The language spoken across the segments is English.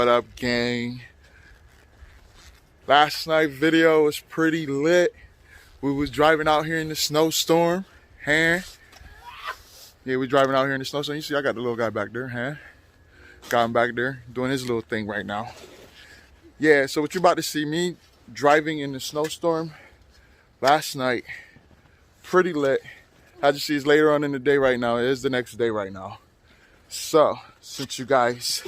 What up, gang? Last night video was pretty lit. We was driving out here in the snowstorm. Yeah, we driving out here in the snowstorm. You see, I got the little guy back there. Got him back there doing his little thing right now. Yeah, so what you're about to see me driving in the snowstorm last night. Pretty lit. As you see, it's later on in the day right now. It is the next day right now. So, since you guys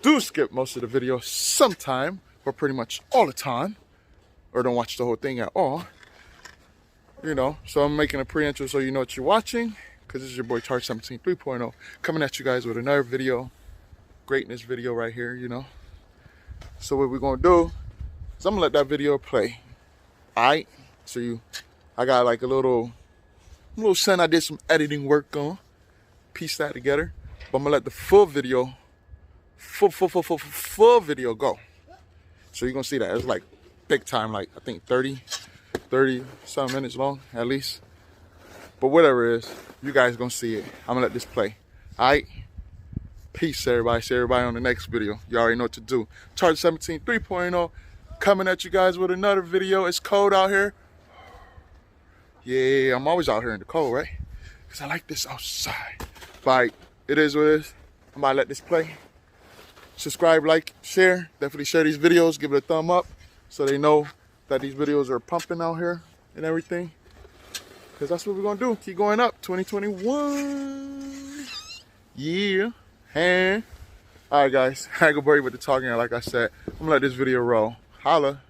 do skip most of the video sometime, or pretty much all the time, or don't watch the whole thing at all, you know, so I'm making a pre-intro so you know what you're watching, because this is your boy Charge 17 3.0 coming at you guys with another video, greatness video right here, you know. So what we're gonna do is I'm gonna let that video play. Alright, so I got like a little scent I did some editing work on, piece that together, but I'm gonna let the full video video go. So you're gonna see that it's like big time, like I think 30 some minutes long at least, but whatever it is, you guys gonna see it. I'm gonna let this play. All right, peace everybody. See everybody on the next video. You already know what to do. Charge 17 3.0 coming at you guys with another video. It's cold out here. Yeah, I'm always out here in the cold, right? Because I like this outside. But it is what it is. I'm about to let this play. Subscribe, like, share. Definitely share these videos. Give it a thumb up so they know that these videos are pumping out here and everything. Because that's what we're going to do. Keep going up. 2021. Yeah. Hey. All right, guys. I ain't going to bore you with the talking. Like I said, I'm going to let this video roll. Holla.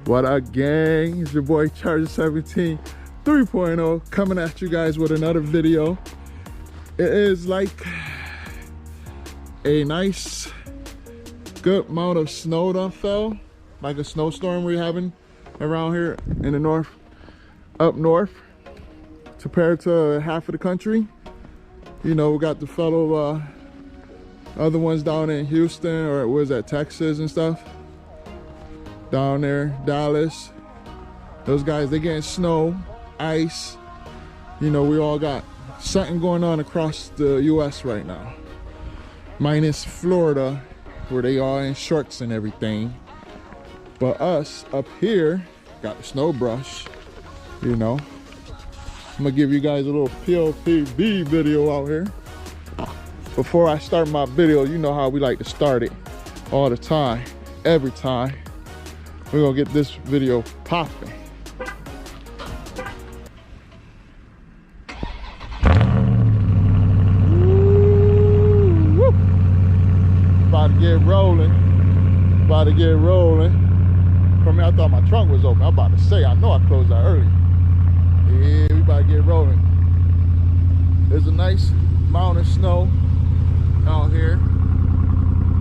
What up, gang? It's your boy Charge 17 3.0 coming at you guys with another video. It is like a nice good amount of snow done fell, like a snowstorm we're having around here in the north, up north, compared to half of the country. You know, we got the fellow other ones down in Houston, or was that Texas and stuff. Down there, Dallas, those guys, they getting snow, ice. You know, we all got something going on across the US right now. Minus Florida, where they are in shorts and everything. But us up here, got the snow brush, you know. I'm gonna give you guys a little POTB video out here. Before I start my video, you know how we like to start it all the time, every time. We're gonna get this video popping. About to get rolling. About to get rolling. For me, I thought my trunk was open. I'm about to say, I know I closed that early. Yeah, we about to get rolling. There's a nice amount of snow out here.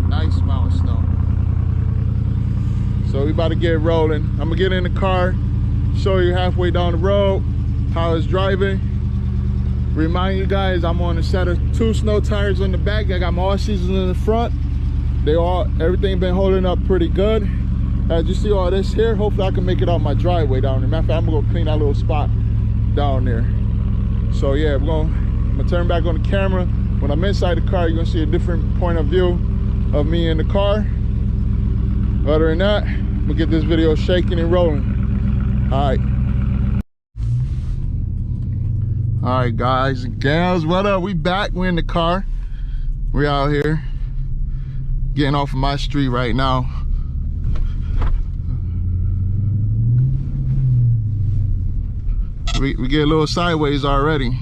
Nice amount of snow. So we about to get rolling. I'm gonna get in the car, show you halfway down the road how it's driving. Remind you guys, I'm on a set of 2 snow tires on the back. I got my all seasons in the front. Everything been holding up pretty good. As you see all this here, hopefully I can make it out my driveway down there. Matter of fact, I'm gonna go clean that little spot down there. So yeah, I'm gonna turn back on the camera. When I'm inside the car, you're gonna see a different point of view of me in the car. Other than that, I'm gonna get this video shaking and rolling. All right, guys and gals, what up? We back. We're in the car. We're out here getting off of my street right now. we get a little sideways already.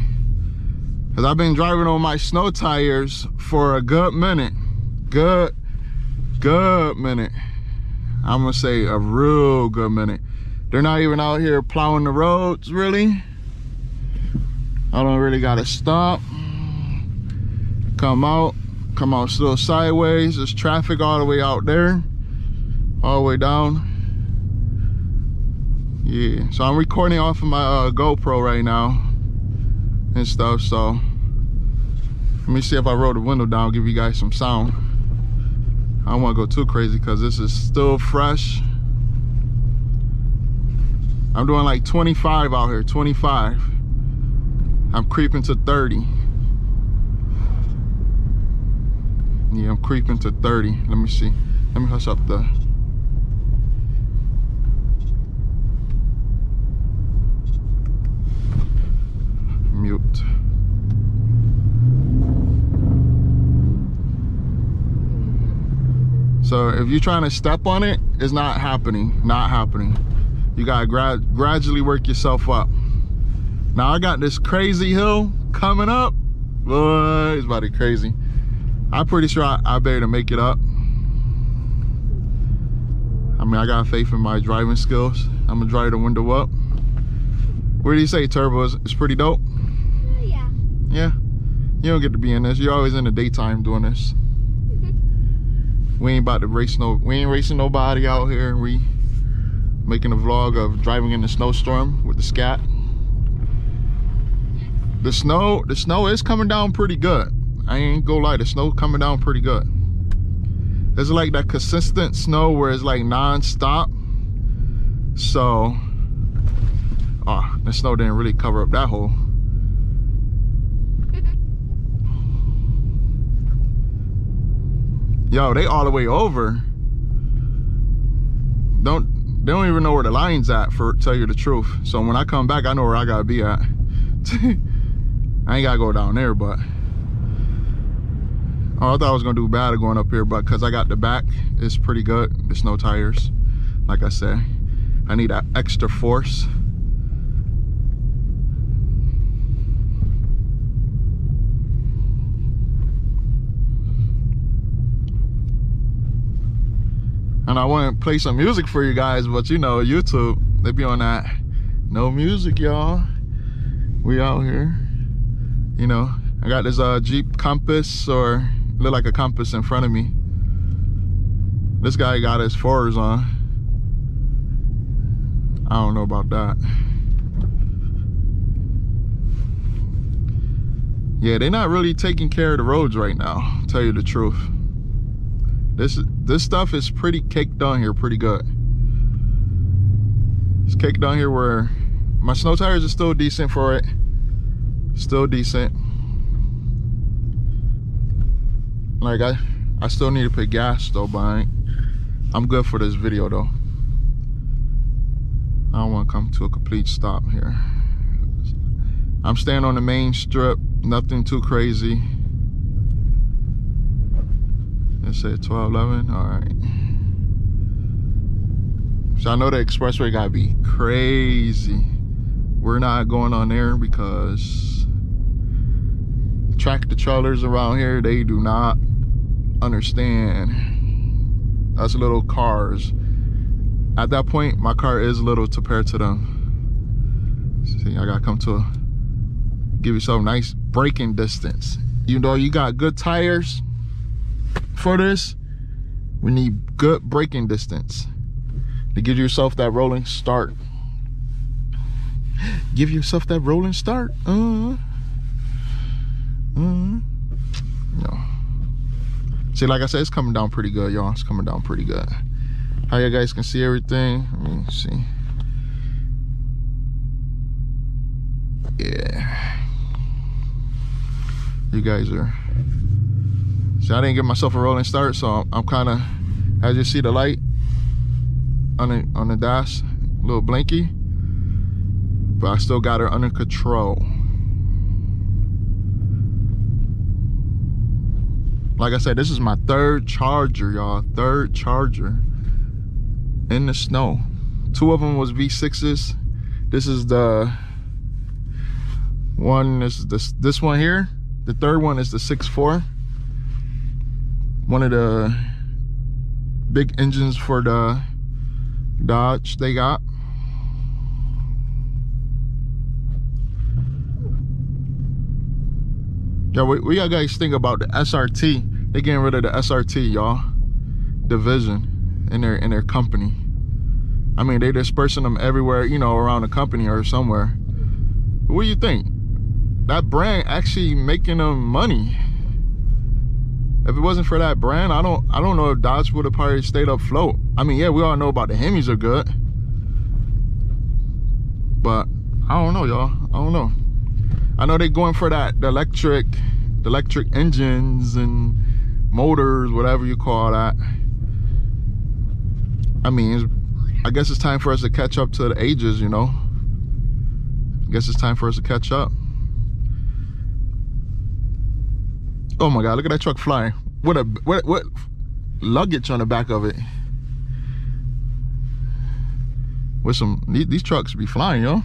Cause I've been driving on my snow tires for a good minute. Good minute. I'm gonna say a real good minute. They're not even out here plowing the roads, really. I don't really gotta stop. Come out still sideways. There's traffic all the way out there, all the way down. Yeah, so I'm recording off of my GoPro right now and stuff. So let me see if I roll the window down, give you guys some sound. I don't want to go too crazy because this is still fresh. I'm doing like 25 out here, 25. I'm creeping to 30. Yeah, I'm creeping to 30. Let me see. Let me hush up the... mute. So if you're trying to step on it, it's not happening. Not happening. You gotta gradually work yourself up. Now I got this crazy hill coming up. Boy, it's about to be crazy. I'm pretty sure I better make it up. I mean, I got faith in my driving skills. I'm gonna drive the window up. What do you say, Turbo? It's pretty dope? Yeah. Yeah? You don't get to be in this. You're always in the daytime doing this. We ain't about to race we ain't racing nobody out here. We making a vlog of driving in the snowstorm with the Scat. The snow is coming down pretty good. I ain't gonna lie, the snow coming down pretty good. It's like that consistent snow where it's like non-stop. So, the snow didn't really cover up that hole. Yo, they all the way over. They don't even know where the line's at, for tell you the truth. So when I come back, I know where I gotta be at. I ain't gotta go down there, but I thought I was gonna do bad going up here, but because I got the back, it's pretty good. The snow tires, like I said, I need that extra force. And I want to play some music for you guys, but you know, YouTube, they be on that no music, y'all. We out here, you know. I got this Jeep Compass, or look like a compass in front of me. This guy got his 4s on. I don't know about that. Yeah, they're not really taking care of the roads right now, to tell you the truth. This stuff is pretty caked on here, pretty good. It's caked on here where my snow tires are still decent for it. Still decent. Like I still need to put gas though, but I'm good for this video though. I don't want to come to a complete stop here. I'm staying on the main strip, nothing too crazy. Let's say 1211. All right. So I know the expressway gotta be crazy. We're not going on there because tractor trailers around here, they do not understand us little cars. At that point, my car is little compared to them. See, I gotta come to give yourself a nice braking distance. Even though you got good tires for this, we need good braking distance to give yourself that rolling start. Give yourself that rolling start. No. See, like I said, it's coming down pretty good, y'all. It's coming down pretty good. How you guys can see everything? Let me see. Yeah. You guys are... See, I didn't give myself a rolling start, so I'm kind of... As you see the light on the dash, a little blinky. But I still got her under control. Like I said, this is my third charger, y'all. Third charger in the snow. 2 of them was V6s. This is the One is this one here. The third one is the 6.4. One of the big engines for the Dodge they got. Yeah, what y'all guys think about the SRT? They getting rid of the SRT, y'all. Division in their company. I mean, they dispersing them everywhere, you know, around the company or somewhere. What do you think? That brand actually making them money. If it wasn't for that brand, I don't know if Dodge would have probably stayed afloat. I mean, yeah, we all know about the Hemis are good, but I don't know, y'all. I don't know. I know they're going for that, the electric engines and motors, whatever you call that. I mean, I guess it's time for us to catch up to the ages, you know. I guess it's time for us to catch up. Oh my God, look at that truck flying. What luggage on the back of it. With some, these trucks be flying, yo.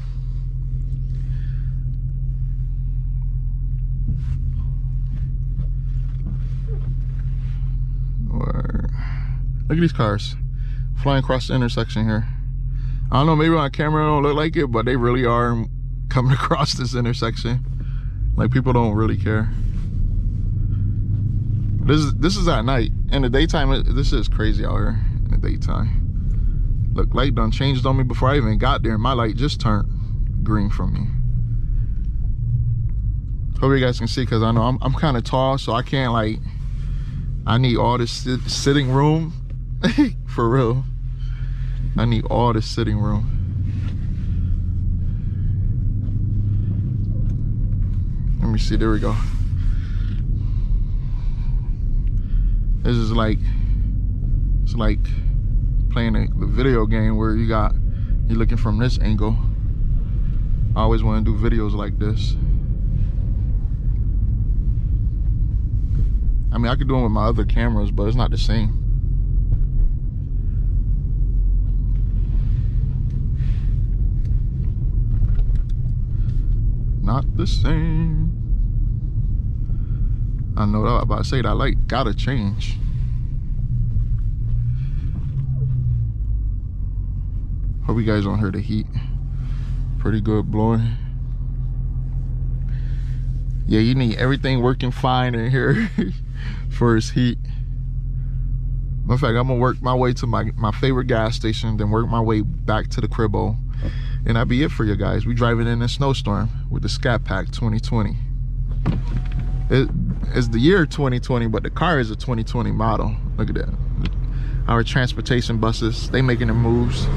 Look at these cars flying across the intersection here. I don't know, maybe on camera it don't look like it, but they really are coming across this intersection. Like, people don't really care. This is at night. In the daytime, this is crazy out here in the daytime. Look, light done changed on me before I even got there. My light just turned green from me. Hope you guys can see, because I know I'm kind of tall, so I can't, like, I need all this sitting room. For real. I need all this sitting room. Let me see, there we go. This is like, it's like playing the video game where you're looking from this angle. I always want to do videos like this. I mean, I could do them with my other cameras, but it's not the same. Not the same. I know that I'm about to say that light gotta change. Hope you guys don't hear the heat. Pretty good blowing. Yeah, you need everything working fine in here for its heat. Matter of fact, I'm gonna work my way to my favorite gas station, then work my way back to the cribbo. And that'll be it for you guys. We driving in a snowstorm with the Scat Pack 2020. It's the year 2020, but the car is a 2020 model. Look at that. Our transportation buses, they making the moves.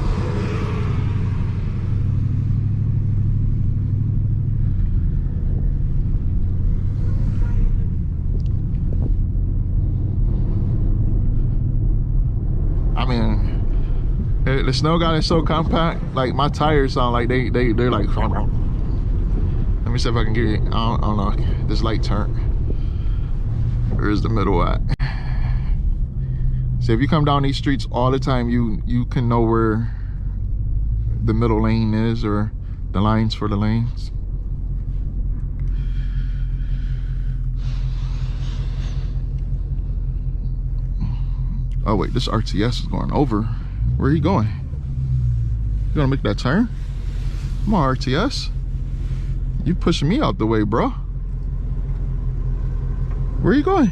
I mean, the snow guy is so compact. Like, my tires sound like they're like. Let me see if I can get it. I don't know. This light turned. Where's the middle at? So if you come down these streets all the time, you can know where the middle lane is, or the lines for the lanes. Oh wait, this RTS is going over. Where are you going? You gonna make that turn? Come on, RTS. You pushing me out the way, bro. Where are you going?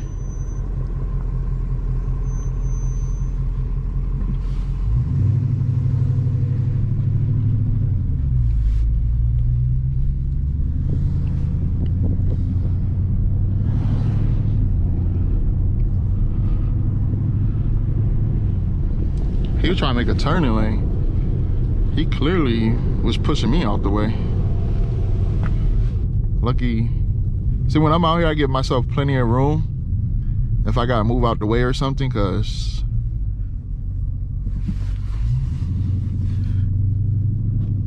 He was trying to make a turning lane. He clearly was pushing me out the way. Lucky. See, when I'm out here, I give myself plenty of room if I gotta move out the way or something, because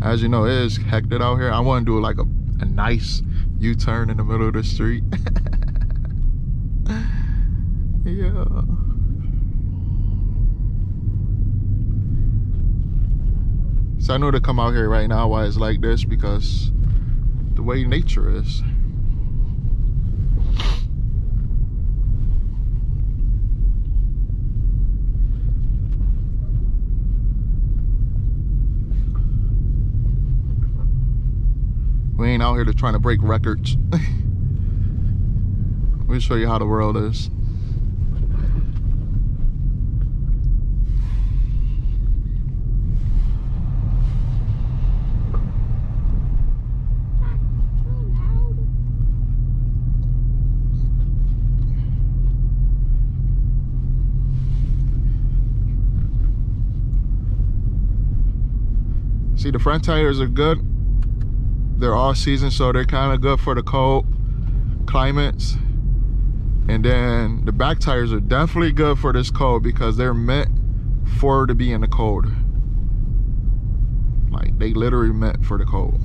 as you know, it is hectic out here. I want to do like a nice U-turn in the middle of the street. Yeah. So I know to come out here right now why it's like this, because the the way nature is. We ain't out here to trying to break records. We'll show you how the world is. See, the front tires are good. They're all season, so they're kind of good for the cold climates. And then the back tires are definitely good for this cold because they're meant for to be in the cold. Like, they literally meant for the cold.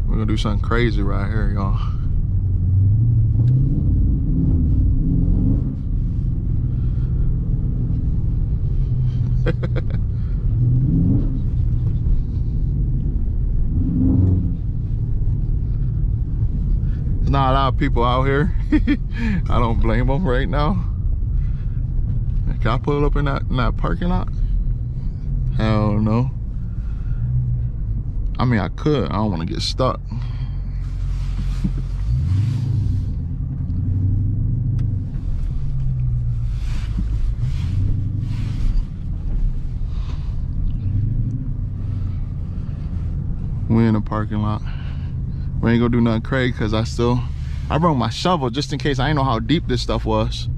We're gonna do something crazy right here, y'all. There's not a lot of people out here. I don't blame them right now. Can I pull up in that parking lot? Hell no. I mean, I could. I don't want to get stuck. We in the parking lot. We ain't gonna do nothing crazy because I brought my shovel just in case. I didn't know how deep this stuff was.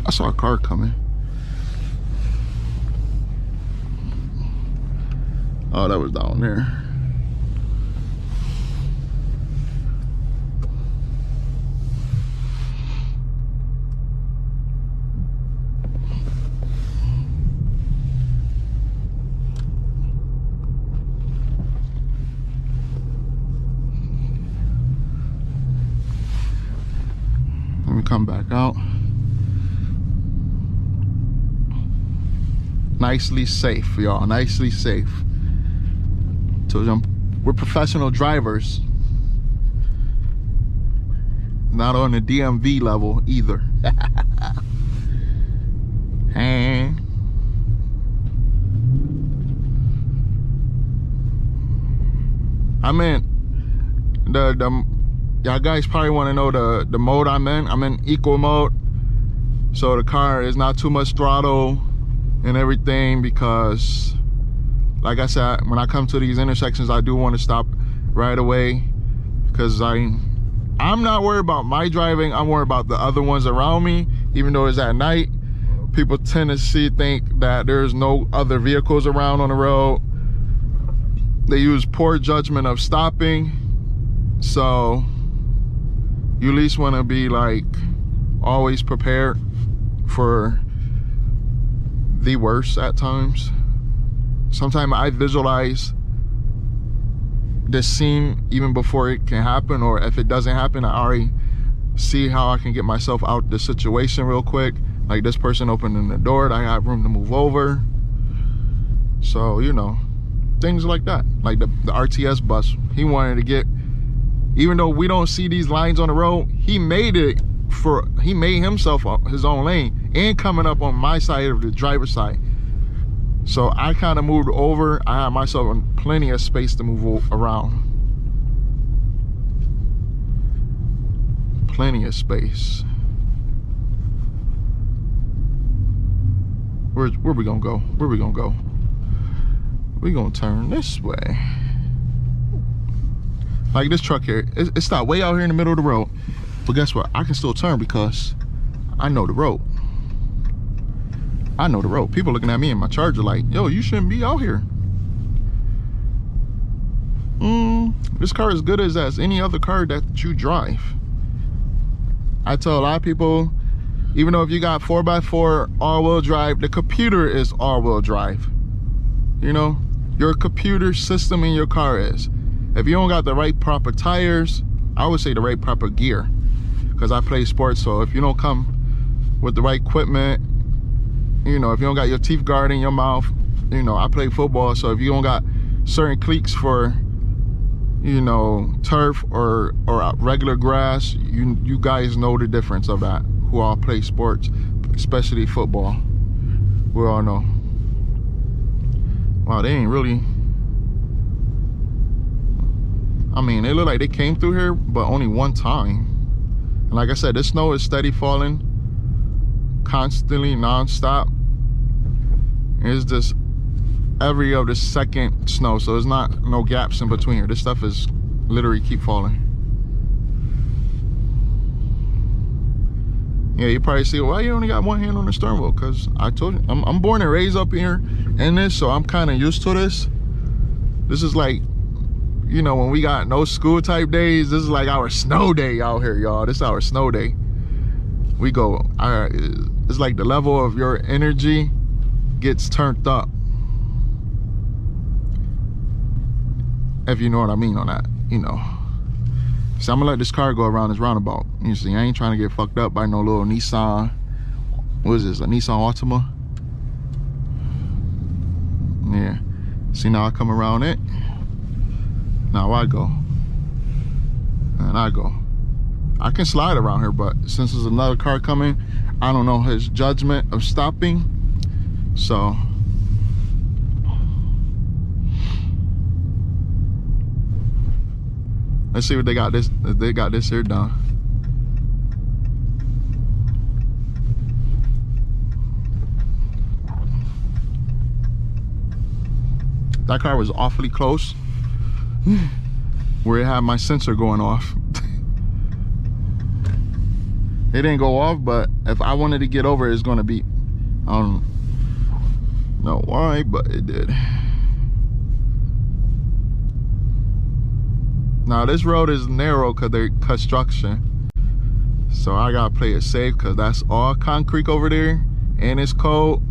I saw a car coming. Oh, that was down there. Let me come back out. Nicely safe, y'all. Nicely safe. So we're professional drivers. Not on the DMV level either. And I'm in y'all guys probably want to know the mode I'm in. I'm in eco mode, so the car is not too much throttle and everything, because like I said, when I come to these intersections, I do want to stop right away, because I'm not worried about my driving. I'm worried about the other ones around me. Even though it's at night, people think that there's no other vehicles around on the road. They use poor judgment of stopping. So you at least want to be like always prepared for the worst at times. Sometimes I visualize this scene even before it can happen, or if it doesn't happen, I already see how I can get myself out the situation real quick. Like this person opening the door, I have room to move over. So, you know, things like that. Like the RTS bus, he wanted to get, even though we don't see these lines on the road, he made himself his own lane and coming up on my side of the driver's side. So I kind of moved over. I had myself plenty of space to move around. Plenty of space. Where we gonna go? Where we gonna go? We gonna turn this way. Like this truck here, it stopped way out here in the middle of the road. But guess what? I can still turn because I know the road. I know the road. People looking at me in my Charger like, yo, you shouldn't be out here. This car is good as any other car that you drive. I tell a lot of people, Even though if you got 4x4 all-wheel drive, the computer is all-wheel drive. You know, your computer system in your car is. If you don't got the right proper tires, I would say the right proper gear, because I play sports. So if you don't come with the right equipment, you know, if you don't got your teeth guard in your mouth, you know, I play football, so if you don't got certain cleats for, you know, turf or regular grass, you guys know the difference of that, who all play sports, especially football. We all know. Wow, they ain't really, I mean, they look like they came through here, but only one time. And like I said, this snow is steady falling, constantly, non-stop. It's just every other second snow, so there's not no gaps in between here. This stuff is literally keep falling. Yeah, you probably see, why you only got one hand on the steering wheel? Because I told you, I'm born and raised up here in this, so I'm kind of used to this. This is like, you know, when we got no school type days, this is like our snow day out here, y'all. This is our snow day. We go, it's like the level of your energy gets turned up, if you know what I mean on that, you know. So I'm gonna let this car go around this roundabout. You see, I ain't trying to get fucked up by no little Nissan. What is this, a Nissan Altima? Yeah. See, now I come around it. Now I go. And I go. I can slide around here, but since there's another car coming, I don't know his judgment of stopping. So let's see what they got this. They got this here done. That car was awfully close, where it had my sensor going off. It didn't go off, but if I wanted to get over, it's gonna be, I don't know why, but it did. Now this road is narrow because they're construction, so I gotta play it safe because that's all concrete over there, and it's cold,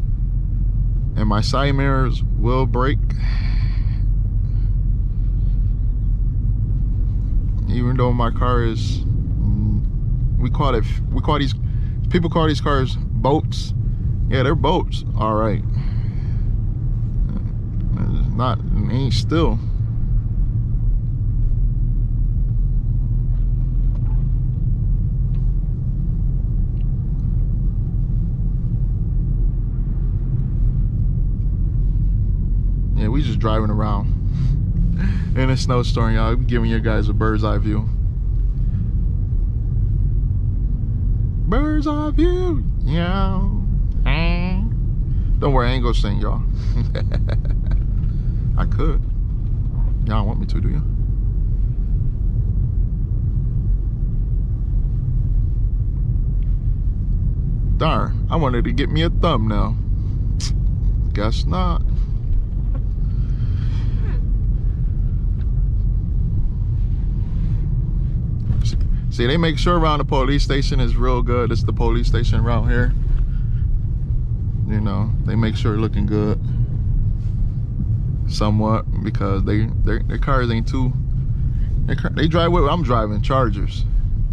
and my side mirrors will break. Even though my car is, people call these cars boats. Yeah, they're boats, all right. Not, it ain't still. Yeah, we just driving around in a snowstorm, y'all. I'm giving you guys a bird's eye view. Bird's eye view, yeah. Don't worry, I ain't gonna sing, y'all. I could. Y'all don't want me to, do you? Darn, I wanted to get me a thumbnail. Guess not. See, they make sure around the police station is real good. It's the police station around here. You know, they make sure looking good. Somewhat, because their cars ain't too, they drive what I'm driving, Chargers.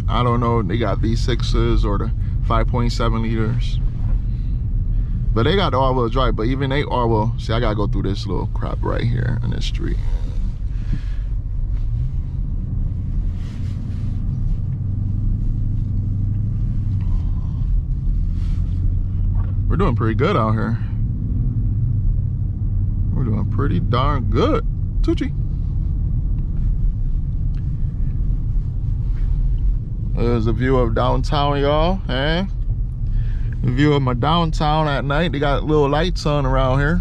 I don't know, they got V6s or the 5.7 liters. But they got the all-wheel drive, but even they all-wheel, see, I gotta go through this little crap right here in this street. We're doing pretty good out here. We're doing pretty darn good. Tucci. There's a view of downtown, y'all. Eh? The view of my downtown at night. They got little lights on around here.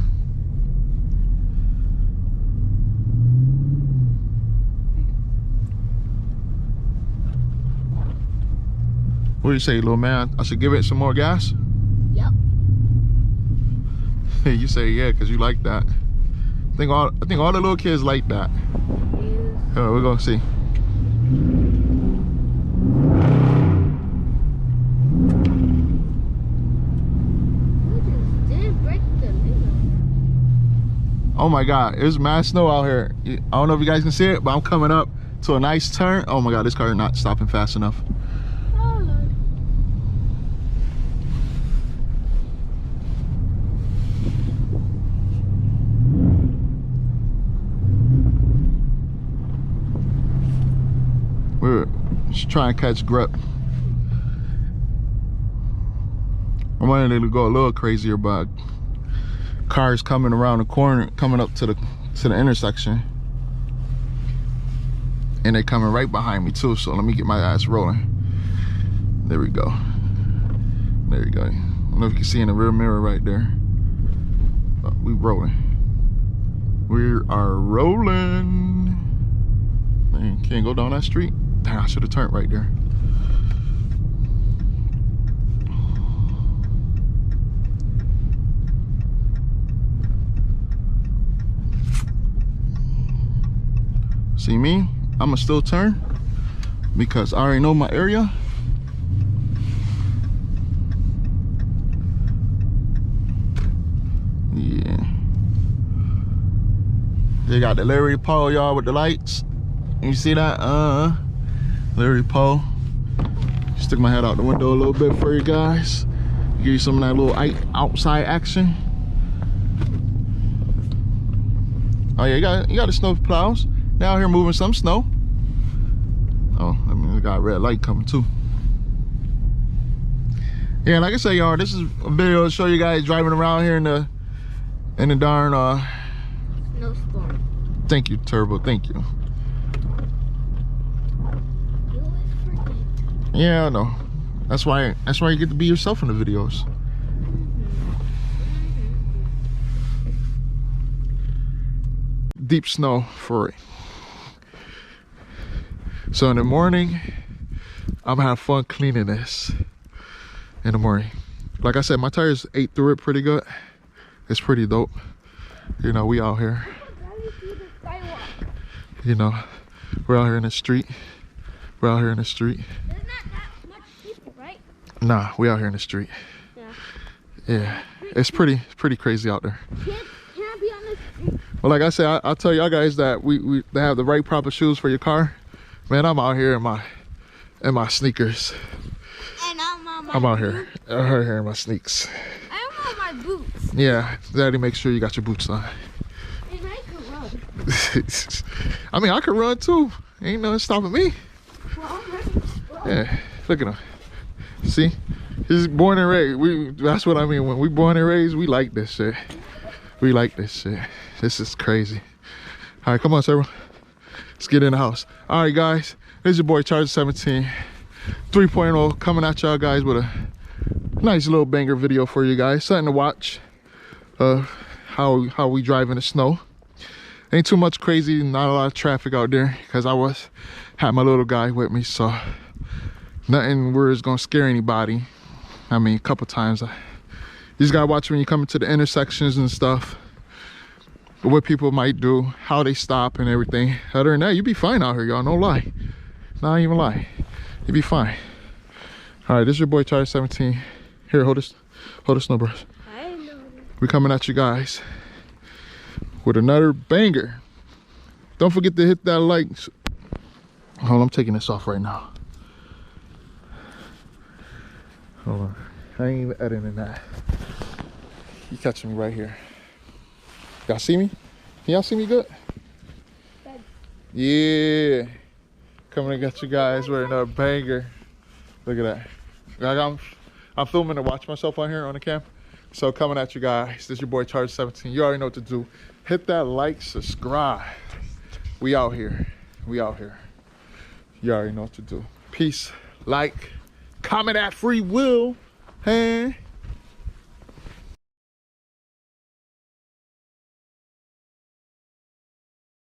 What do you say, little man? I should give it some more gas? Yep. You say yeah, because you like that. I think all the little kids like that. Yeah, we're gonna see. Oh my God, there's mad snow out here. I don't know if you guys can see it, but I'm coming up to a nice turn. Oh my God, this car is not stopping fast enough. We're just trying to catch grip. I wanted it to go a little crazier, but cars coming around the corner, coming up to the intersection, and they're coming right behind me too. So let me get my ass rolling. There we go. There you go. I don't know if you can see in the rear mirror right there. But we rolling. We are rolling. Man, can't go down that street. Damn, I should have turned right there. See me? I'ma still turn because I already know my area. Yeah. They got the Larry pole, y'all, with the lights. You see that? Larry pole. Stick my head out the window a little bit for you guys. Give you some of that little outside action. Oh yeah, you got the snow plows. They're out here moving some snow. Oh, I mean, we got a red light coming too. Yeah, like I say, y'all, this is a video to show you guys driving around here in the darn snowstorm. Thank you, Turbo. Thank you. You always forget. Yeah, I know. That's why you get to be yourself in the videos. Deep snow for it. So in the morning, I'm gonna have fun cleaning this in the morning. Like I said, my tires ate through it pretty good. It's pretty dope. You know, we out here. You know, we're out here in the street. We're out here in the street. There's not that much people, right? Nah, we out here in the street. Yeah. Yeah, it's pretty crazy out there. Can't be on the street. Well, like I said, I'll tell y'all guys that they have the right proper shoes for your car. Man, I'm out here in my sneakers. And I'm out here in my sneaks. I'm on my boots. Yeah, Daddy, make sure you got your boots on. And I can run. I mean, I can run too. Ain't nothing stopping me. Well, I'm ready. Yeah, look at him. See, he's born and raised. That's what I mean. When we born and raised, we like this shit. We like this shit. This is crazy. All right, come on, Sarah. Let's get in the house. All right, guys. This is your boy Charger 17 3.0 coming at y'all guys with a nice little banger video for you guys. Something to watch. How we drive in the snow. Ain't too much crazy. Not a lot of traffic out there because I had my little guy with me, so nothing where it's gonna scare anybody. I mean, a couple times. You just gotta watch when you come into the intersections and stuff. What people might do, how they stop and everything. Other than that, you be fine out here, y'all. No lie. Not even lie. You be fine. All right, this is your boy Charger 17. Here, hold this snowbrush. I know. We're coming at you guys with another banger. Don't forget to hit that like. Hold on, I'm taking this off right now. Hold on. I ain't even editing that. You catching me right here. Y'all see me? Can y'all see me good? Yeah. Coming to get you guys with another banger. Look at that. I'm filming to watch myself on here on the cam. So coming at you guys. This is your boy Charger 17. You already know what to do. Hit that like, subscribe. We out here. We out here. You already know what to do. Peace. Like, comment at free will. Hey.